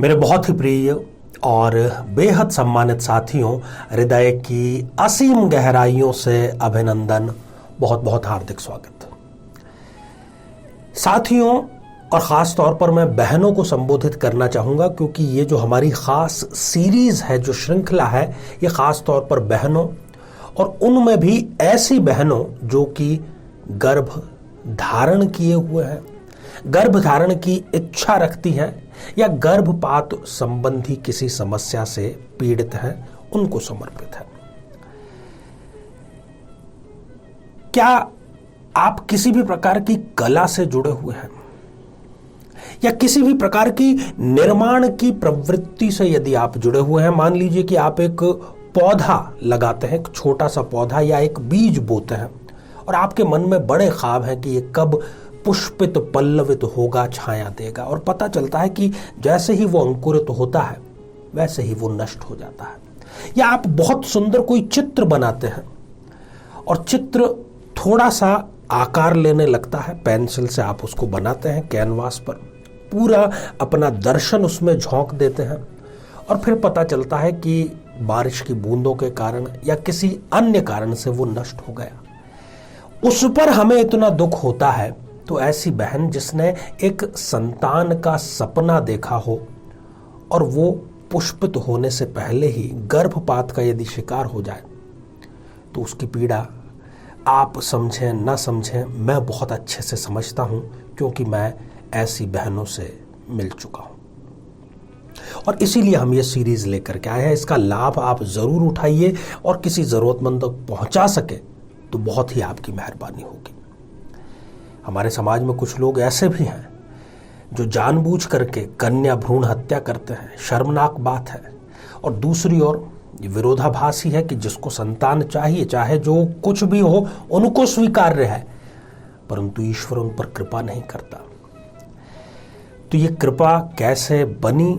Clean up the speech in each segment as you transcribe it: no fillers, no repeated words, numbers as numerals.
मेरे बहुत ही प्रिय और बेहद सम्मानित साथियों, हृदय की असीम गहराइयों से अभिनंदन, बहुत बहुत हार्दिक स्वागत। साथियों, और ख़ास तौर पर मैं बहनों को संबोधित करना चाहूँगा क्योंकि ये जो हमारी ख़ास सीरीज़ है, जो श्रृंखला है, ये ख़ास तौर पर बहनों और उनमें भी ऐसी बहनों जो कि गर्भ धारण किए हुए हैं, गर्भ धारण की इच्छा रखती हैं या गर्भपात संबंधी किसी समस्या से पीड़ित हैं, उनको समर्पित है। क्या आप किसी भी प्रकार की कला से जुड़े हुए हैं या किसी भी प्रकार की निर्माण की प्रवृत्ति से यदि आप जुड़े हुए हैं? मान लीजिए कि आप एक पौधा लगाते हैं, एक छोटा सा पौधा या एक बीज बोते हैं और आपके मन में बड़े ख्वाब हैं कि ये कब पुष्पित पल्लवित होगा, छाया देगा, और पता चलता है कि जैसे ही वो अंकुरित होता है वैसे ही वो नष्ट हो जाता है। या आप बहुत सुंदर कोई चित्र बनाते हैं और चित्र थोड़ा सा आकार लेने लगता है, पेंसिल से आप उसको बनाते हैं, कैनवास पर पूरा अपना दर्शन उसमें झोंक देते हैं और फिर पता चलता है कि बारिश की बूंदों के कारण या किसी अन्य कारण से वो नष्ट हो गया। उस पर हमें इतना दुख होता है। तो ऐसी बहन जिसने एक संतान का सपना देखा हो और वो पुष्पित होने से पहले ही गर्भपात का यदि शिकार हो जाए तो उसकी पीड़ा आप समझें ना समझें, मैं बहुत अच्छे से समझता हूं क्योंकि मैं ऐसी बहनों से मिल चुका हूं। और इसीलिए हम ये सीरीज लेकर के आए हैं। इसका लाभ आप जरूर उठाइए और किसी जरूरतमंद तक पहुंचा सके तो बहुत ही आपकी मेहरबानी होगी। हमारे समाज में कुछ लोग ऐसे भी हैं जो जानबूझ करके कन्या भ्रूण हत्या करते हैं, शर्मनाक बात है। और दूसरी ओर ये विरोधाभासी है कि जिसको संतान चाहिए, चाहे जो कुछ भी हो, उनको स्वीकार्य है, परंतु ईश्वर उन पर कृपा नहीं करता। तो ये कृपा कैसे बनी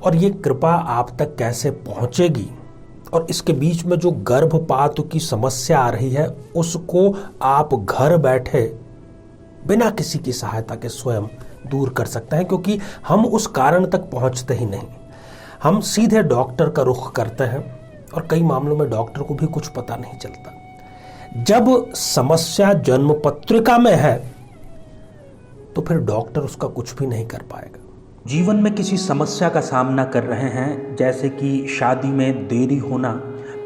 और ये कृपा आप तक कैसे पहुंचेगी, और इसके बीच में जो गर्भपात की समस्या आ रही है उसको आप घर बैठे बिना किसी की सहायता के स्वयं दूर कर सकते हैं, क्योंकि हम उस कारण तक पहुंचते ही नहीं। हम सीधे डॉक्टर का रुख करते हैं और कई मामलों में डॉक्टर को भी कुछ पता नहीं चलता। जब समस्या जन्म पत्रिका में है तो फिर डॉक्टर उसका कुछ भी नहीं कर पाएगा। जीवन में किसी समस्या का सामना कर रहे हैं, जैसे कि शादी में देरी होना,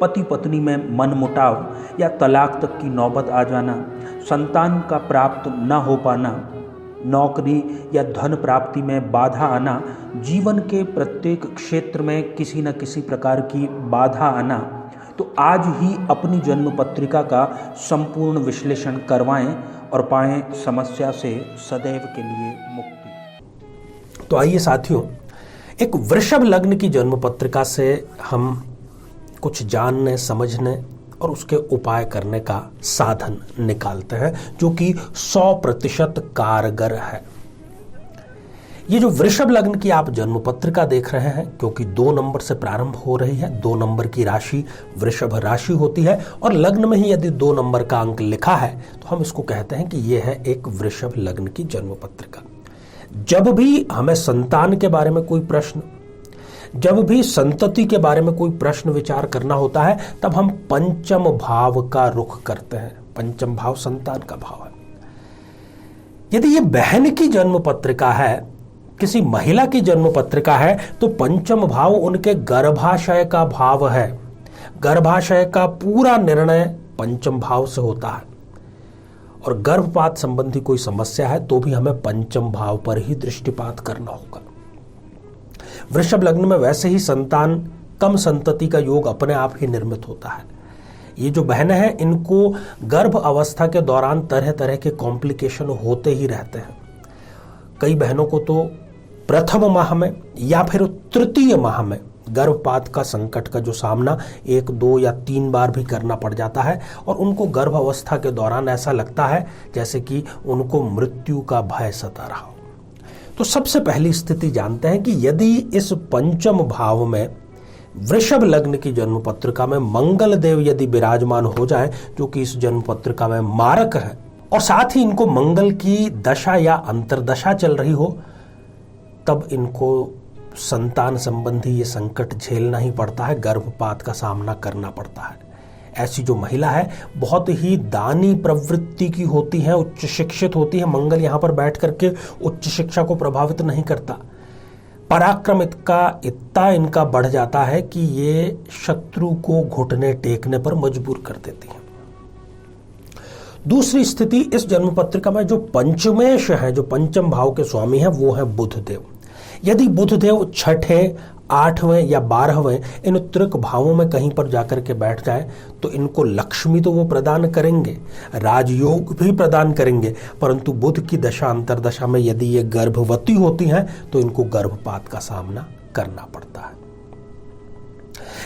पति पत्नी में मनमुटाव या तलाक तक की नौबत आ जाना, संतान का प्राप्त न हो पाना, नौकरी या धन प्राप्ति में बाधा आना, जीवन के प्रत्येक क्षेत्र में किसी न किसी प्रकार की बाधा आना, तो आज ही अपनी जन्म पत्रिका का संपूर्ण विश्लेषण करवाएं और पाएं समस्या से सदैव के लिए मुक्ति। तो आइए साथियों, एक वृषभ लग्न की जन्म पत्रिका से हम कुछ जानने, समझने और उसके उपाय करने का साधन निकालते हैं जो कि 100% कारगर है। ये जो वृषभ लग्न की आप जन्म पत्रिका देख रहे हैं, क्योंकि 2 नंबर से प्रारंभ हो रही है, 2 नंबर की राशि वृषभ राशि होती है और लग्न में ही यदि 2 नंबर का अंक लिखा है तो हम इसको कहते हैं कि यह है एक वृषभ लग्न की जन्म पत्रिका। जब भी हमें संतान के बारे में कोई प्रश्न, जब भी संतति के बारे में कोई प्रश्न विचार करना होता है, तब हम पंचम भाव का रुख करते हैं। पंचम भाव संतान का भाव है। यदि ये बहन की जन्म पत्रिका है, किसी महिला की जन्म पत्रिका है, तो पंचम भाव उनके गर्भाशय का भाव है। गर्भाशय का पूरा निर्णय पंचम भाव से होता है और गर्भपात संबंधी कोई समस्या है तो भी हमें पंचम भाव पर ही दृष्टिपात करना होगा। वृषभ लग्न में वैसे ही संतान कम संतति का योग अपने आप ही निर्मित होता है। ये जो बहनें हैं, इनको गर्भ अवस्था के दौरान तरह तरह के कॉम्प्लिकेशन होते ही रहते हैं। कई बहनों को तो प्रथम माह में या फिर तृतीय माह में गर्भपात का संकट का जो सामना 1, 2 या 3 बार भी करना पड़ जाता है और उनको गर्भ अवस्था के दौरान ऐसा लगता है जैसे कि उनको मृत्यु का भय सता रहा हो। तो सबसे पहली स्थिति जानते हैं कि यदि इस पंचम भाव में वृषभ लग्न की जन्म पत्रिका में मंगल देव यदि विराजमान हो जाए, जो कि इस जन्म पत्रिका में मारक है, और साथ ही इनको मंगल की दशा या अंतर्दशा चल रही हो, तब इनको संतान संबंधी ये संकट झेलना ही पड़ता है, गर्भपात का सामना करना पड़ता है। ऐसी जो महिला है बहुत ही दानी प्रवृत्ति की होती है, उच्च शिक्षित होती है। मंगल यहाँ पर बैठ करके उच्च शिक्षा को प्रभावित नहीं करता। पराक्रम इतना इनका बढ़ जाता है कि ये शत्रु को घुटने टेकने पर मजबूर कर देती है। दूसरी स्थिति इस जन्म पत्रिका में जो पंचमेश है, जो पंचम भाव के स्वामी है, वो है बुधदेव। यदि बुधदेव छठे, 8वें या 12वें इन त्रिक भावों में कहीं पर जाकर के बैठ जाए तो इनको लक्ष्मी तो वो प्रदान करेंगे, राजयोग भी प्रदान करेंगे, परंतु बुध की दशा अंतरदशा में यदि ये गर्भवती होती हैं तो इनको गर्भपात का सामना करना पड़ता है।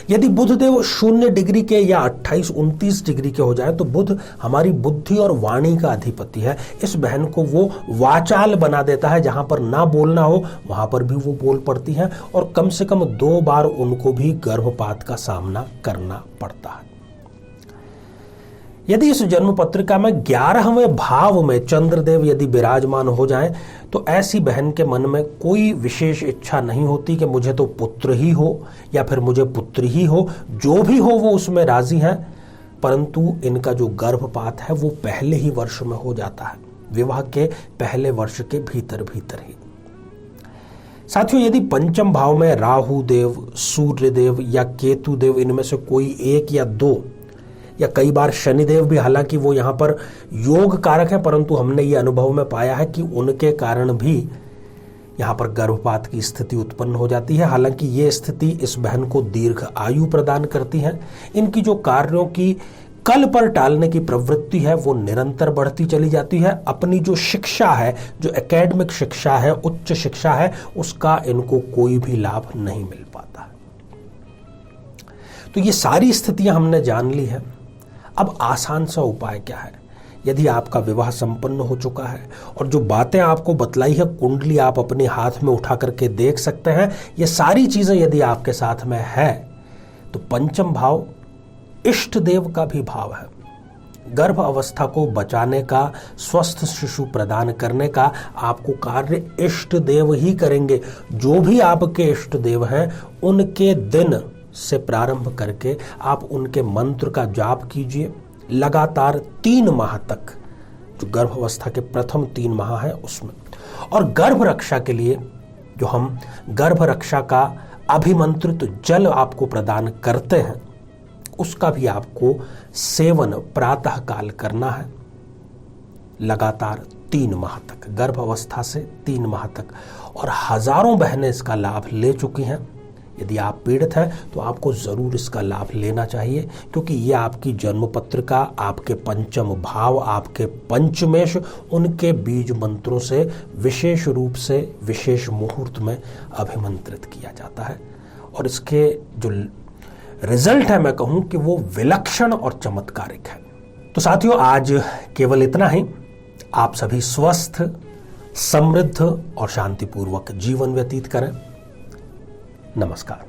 यदि बुधदेव 0 डिग्री के या 28-29 डिग्री के हो जाए तो बुध हमारी बुद्धि और वाणी का अधिपति है। इस बहन को वो वाचाल बना देता है, जहां पर ना बोलना हो वहां पर भी वो बोल पड़ती हैं और कम से कम 2 बार उनको भी गर्भपात का सामना करना पड़ता है। यदि इस जन्म पत्रिका में 11वें भाव में चंद्रदेव यदि विराजमान हो जाएं तो ऐसी बहन के मन में कोई विशेष इच्छा नहीं होती कि मुझे तो पुत्र ही हो या फिर मुझे पुत्री ही हो, जो भी हो वो उसमें राजी हैं, परंतु इनका जो गर्भपात है वो पहले ही वर्ष में हो जाता है, विवाह के पहले वर्ष के भीतर भीतर ही। साथियों, यदि पंचम भाव में राहु देव, सूर्य देव या केतु देव इनमें से कोई एक या 2 या कई बार शनिदेव भी, हालांकि वो यहाँ पर योग कारक है, परंतु हमने ये अनुभव में पाया है कि उनके कारण भी यहाँ पर गर्भपात की स्थिति उत्पन्न हो जाती है। हालांकि ये स्थिति इस बहन को दीर्घ आयु प्रदान करती है। इनकी जो कार्यों की कल पर टालने की प्रवृत्ति है वो निरंतर बढ़ती चली जाती है। अपनी जो शिक्षा है, जो एकेडमिक शिक्षा है, उच्च शिक्षा है, उसका इनको कोई भी लाभ नहीं मिल पाता। तो ये सारी स्थितियां हमने जान ली है। अब आसान सा उपाय क्या है? यदि आपका विवाह संपन्न हो चुका है और जो बातें आपको बतलाई है, कुंडली आप अपने हाथ में उठा करके देख सकते हैं, ये सारी चीजें यदि आपके साथ में है तो पंचम भाव इष्ट देव का भी भाव है। गर्भ अवस्था को बचाने का, स्वस्थ शिशु प्रदान करने का आपको कार्य इष्ट देव ही करेंगे। जो भी आपके इष्ट देव हैं उनके दिन से प्रारंभ करके आप उनके मंत्र का जाप कीजिए लगातार 3 माह तक, जो गर्भ अवस्था के प्रथम 3 माह है उसमें। और गर्भ रक्षा के लिए जो हम गर्भ रक्षा का अभिमंत्रित जल आपको प्रदान करते हैं उसका भी आपको सेवन प्रातः काल करना है लगातार 3 माह तक, गर्भ अवस्था से 3 माह तक। और हजारों बहनें इसका लाभ ले चुकी हैं। यदि आप पीड़ित हैं तो आपको जरूर इसका लाभ लेना चाहिए, क्योंकि यह आपकी जन्म पत्रिका, आपके पंचम भाव, आपके पंचमेश, उनके बीज मंत्रों से विशेष रूप से विशेष मुहूर्त में अभिमंत्रित किया जाता है। और इसके जो रिजल्ट है, मैं कहूं कि वो विलक्षण और चमत्कारिक है। तो साथियों, आज केवल इतना ही। आप सभी स्वस्थ, समृद्ध और शांतिपूर्वक जीवन व्यतीत करें। नमस्कार।